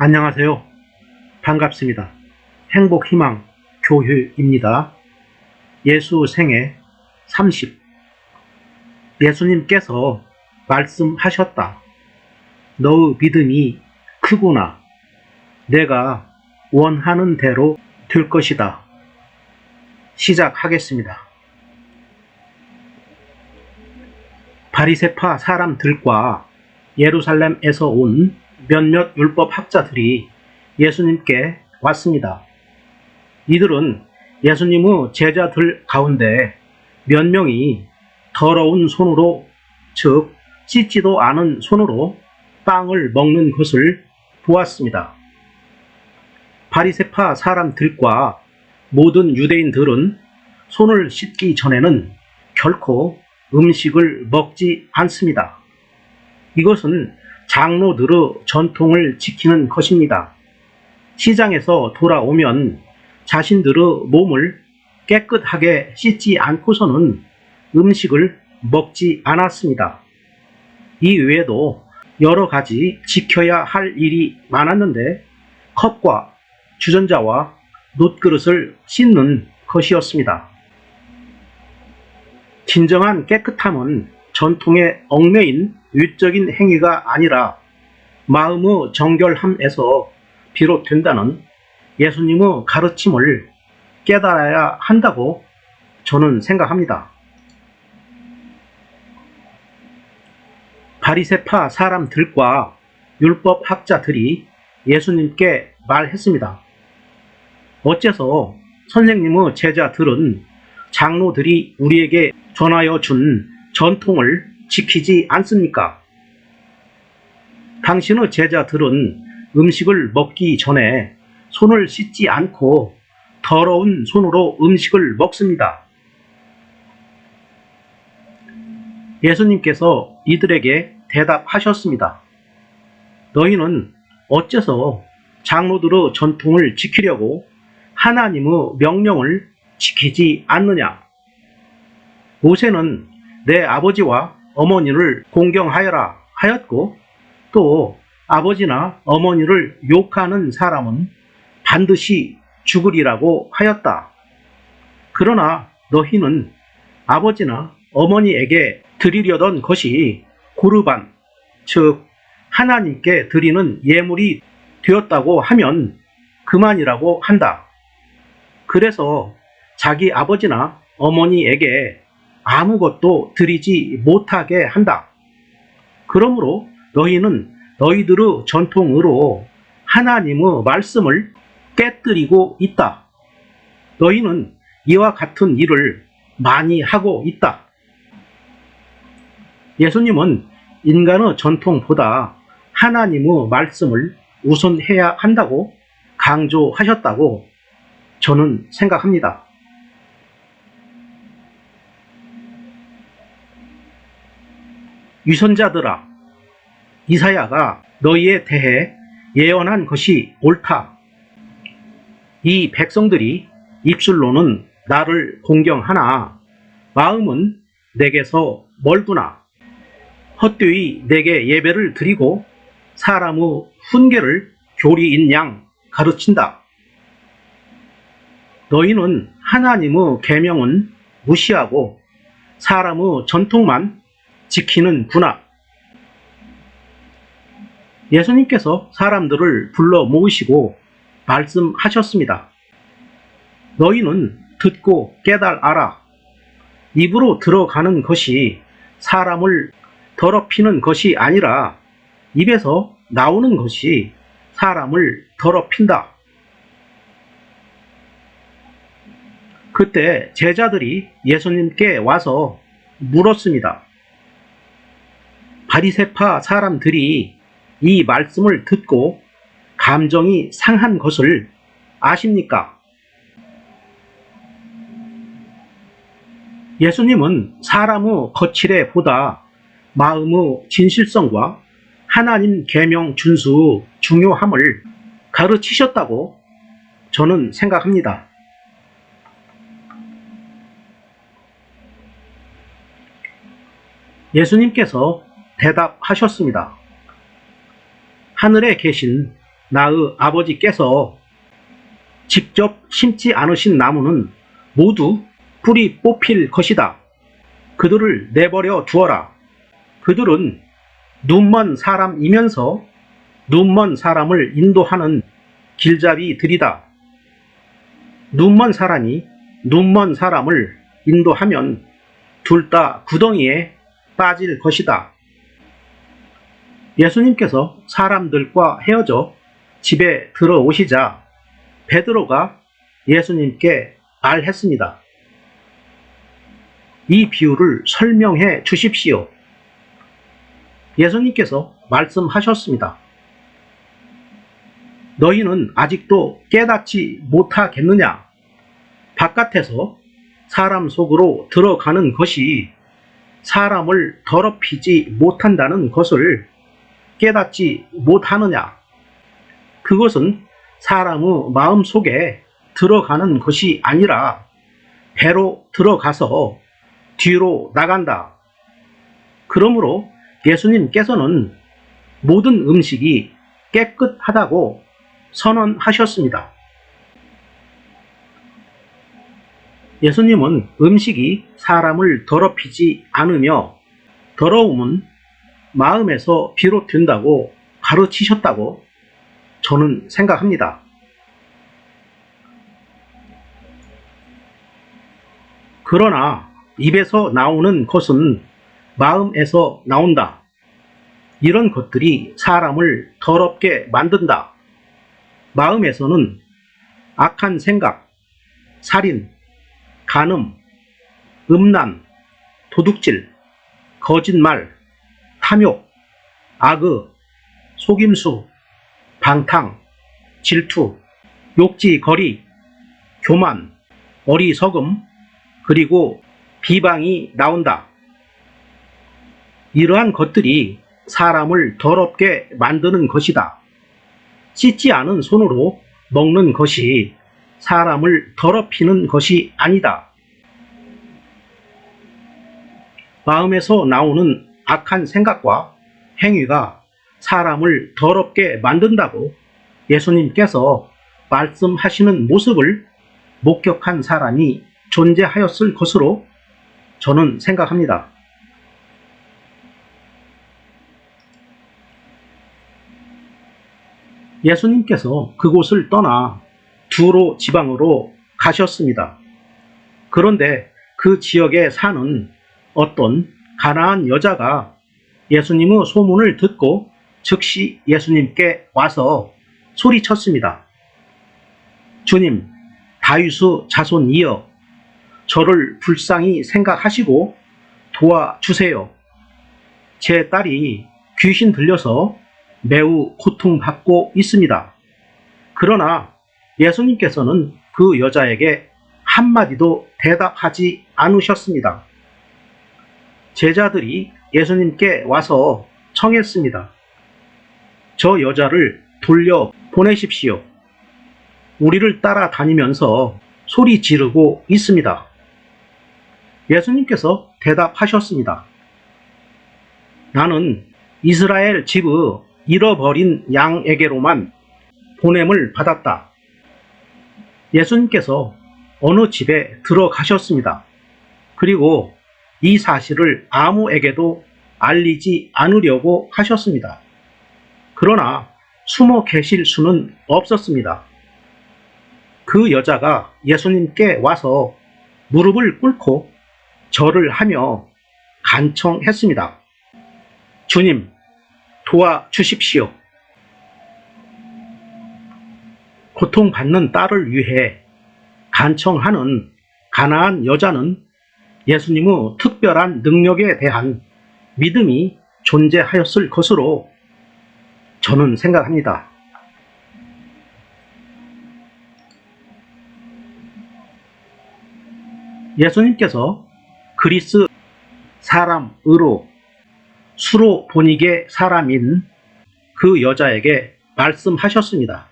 안녕하세요. 반갑습니다. 행복희망 교휴입니다. 예수 생애 30. 예수님께서 말씀하셨다. 너의 믿음이 크구나. 내가 원하는 대로 될 것이다. 시작하겠습니다. 바리새파 사람들과 예루살렘에서 온 몇몇 율법학자들이 예수님께 왔습니다. 이들은 예수님의 제자들 가운데 몇 명이 더러운 손으로, 즉 씻지도 않은 손으로 빵을 먹는 것을 보았습니다. 바리새파 사람들과 모든 유대인들은 손을 씻기 전에는 결코 음식을 먹지 않습니다. 이것은 장로들의 전통을 지키는 것입니다. 시장에서 돌아오면 자신들의 몸을 깨끗하게 씻지 않고서는 음식을 먹지 않았습니다. 이 외에도 여러 가지 지켜야 할 일이 많았는데 컵과 주전자와 놋그릇을 씻는 것이었습니다. 진정한 깨끗함은 전통에 얽매인 외적인 행위가 아니라 마음의 정결함에서 비롯된다는 예수님의 가르침을 깨달아야 한다고 저는 생각합니다. 바리새파 사람들과 율법학자들이 예수님께 말했습니다. 어째서 선생님의 제자들은 장로들이 우리에게 전하여 준 전통을 지키지 않습니까? 당신의 제자들은 음식을 먹기 전에 손을 씻지 않고 더러운 손으로 음식을 먹습니다. 예수님께서 이들에게 대답하셨습니다. 너희는 어째서 장로들의 전통을 지키려고 하나님의 명령을 지키지 않느냐? 모세는 내 아버지와 어머니를 공경하여라 하였고, 또 아버지나 어머니를 욕하는 사람은 반드시 죽으리라고 하였다. 그러나 너희는 아버지나 어머니에게 드리려던 것이 고르반, 즉 하나님께 드리는 예물이 되었다고 하면 그만이라고 한다. 그래서 자기 아버지나 어머니에게 아무것도 드리지 못하게 한다. 그러므로 너희는 너희들의 전통으로 하나님의 말씀을 깨뜨리고 있다. 너희는 이와 같은 일을 많이 하고 있다. 예수님은 인간의 전통보다 하나님의 말씀을 우선해야 한다고 강조하셨다고 저는 생각합니다. 위선자들아, 이사야가 너희에 대해 예언한 것이 옳다. 이 백성들이 입술로는 나를 공경하나 마음은 내게서 멀구나. 헛되이 내게 예배를 드리고 사람의 훈계를 교리인 양 가르친다. 너희는 하나님의 계명은 무시하고 사람의 전통만 지키는구나. 예수님께서 사람들을 불러 모으시고 말씀하셨습니다. 너희는 듣고 깨달아라. 입으로 들어가는 것이 사람을 더럽히는 것이 아니라 입에서 나오는 것이 사람을 더럽힌다. 그때 제자들이 예수님께 와서 물었습니다. 바리새파 사람들이 이 말씀을 듣고 감정이 상한 것을 아십니까? 예수님은 사람의 거칠에 보다 마음의 진실성과 하나님 계명 준수 중요함을 가르치셨다고 저는 생각합니다. 예수님께서 대답하셨습니다. 하늘에 계신 나의 아버지께서 직접 심지 않으신 나무는 모두 뿌리 뽑힐 것이다. 그들을 내버려 두어라. 그들은 눈먼 사람이면서 눈먼 사람을 인도하는 길잡이들이다. 눈먼 사람이 눈먼 사람을 인도하면 둘 다 구덩이에 빠질 것이다. 예수님께서 사람들과 헤어져 집에 들어오시자 베드로가 예수님께 말했습니다. 이 비유를 설명해 주십시오. 예수님께서 말씀하셨습니다. 너희는 아직도 깨닫지 못하겠느냐? 바깥에서 사람 속으로 들어가는 것이 사람을 더럽히지 못한다는 것을 깨닫지 못하느냐? 그것은 사람의 마음 속에 들어가는 것이 아니라 배로 들어가서 뒤로 나간다. 그러므로 예수님께서는 모든 음식이 깨끗하다고 선언하셨습니다. 예수님은 음식이 사람을 더럽히지 않으며 더러움은 마음에서 비롯된다고 가르치셨다고 저는 생각합니다. 그러나 입에서 나오는 것은 마음에서 나온다. 이런 것들이 사람을 더럽게 만든다. 마음에서는 악한 생각, 살인, 간음, 음란, 도둑질, 거짓말, 탐욕, 악의, 속임수, 방탕, 질투, 욕지거리, 교만, 어리석음, 그리고 비방이 나온다. 이러한 것들이 사람을 더럽게 만드는 것이다. 씻지 않은 손으로 먹는 것이 사람을 더럽히는 것이 아니다. 마음에서 나오는 악한 생각과 행위가 사람을 더럽게 만든다고 예수님께서 말씀하시는 모습을 목격한 사람이 존재하였을 것으로 저는 생각합니다. 예수님께서 그곳을 떠나 두로 지방으로 가셨습니다. 그런데 그 지역에 사는 어떤 가나안 여자가 예수님의 소문을 듣고 즉시 예수님께 와서 소리쳤습니다. 주님, 다윗의 자손이여, 저를 불쌍히 생각하시고 도와주세요. 제 딸이 귀신 들려서 매우 고통받고 있습니다. 그러나 예수님께서는 그 여자에게 한마디도 대답하지 않으셨습니다. 제자들이 예수님께 와서 청했습니다. 저 여자를 돌려 보내십시오. 우리를 따라다니면서 소리 지르고 있습니다. 예수님께서 대답하셨습니다. 나는 이스라엘 집의 잃어버린 양에게로만 보냄을 받았다. 예수님께서 어느 집에 들어가셨습니다. 그리고 이 사실을 아무에게도 알리지 않으려고 하셨습니다. 그러나 숨어 계실 수는 없었습니다. 그 여자가 예수님께 와서 무릎을 꿇고 절을 하며 간청했습니다. 주님, 도와주십시오. 고통받는 딸을 위해 간청하는 가나안 여자는 예수님의 특별한 능력에 대한 믿음이 존재하였을 것으로 저는 생각합니다. 예수님께서 그리스 사람으로 수로 보니게 사람인 그 여자에게 말씀하셨습니다.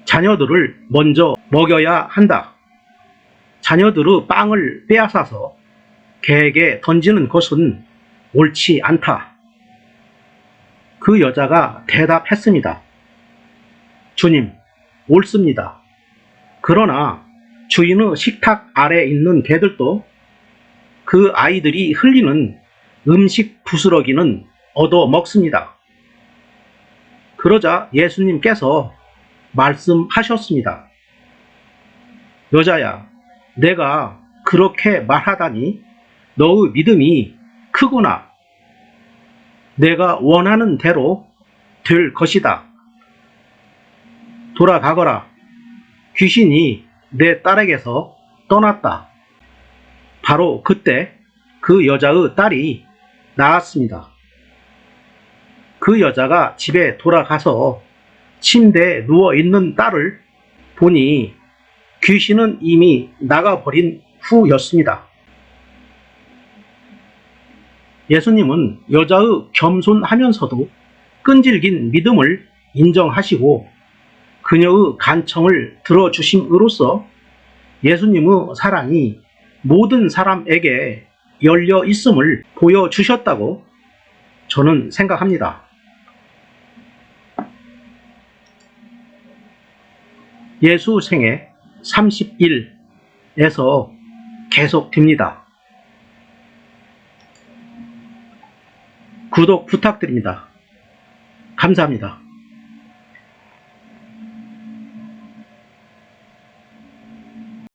자녀들을 먼저 먹여야 한다. 자녀들의 빵을 빼앗아서 개에게 던지는 것은 옳지 않다. 그 여자가 대답했습니다. 주님, 옳습니다. 그러나 주인의 식탁 아래 있는 개들도 그 아이들이 흘리는 음식 부스러기는 얻어 먹습니다. 그러자 예수님께서 말씀하셨습니다. 여자야, 내가 그렇게 말하다니 너의 믿음이 크구나. 내가 원하는 대로 될 것이다. 돌아가거라. 귀신이 내 딸에게서 떠났다. 바로 그때 그 여자의 딸이 나았습니다. 그 여자가 집에 돌아가서 침대에 누워있는 딸을 보니 귀신은 이미 나가버린 후였습니다. 예수님은 여자의 겸손하면서도 끈질긴 믿음을 인정하시고 그녀의 간청을 들어주심으로써 예수님의 사랑이 모든 사람에게 열려 있음을 보여주셨다고 저는 생각합니다. 예수 생애 30일에서 계속됩니다. 구독 부탁드립니다. 감사합니다.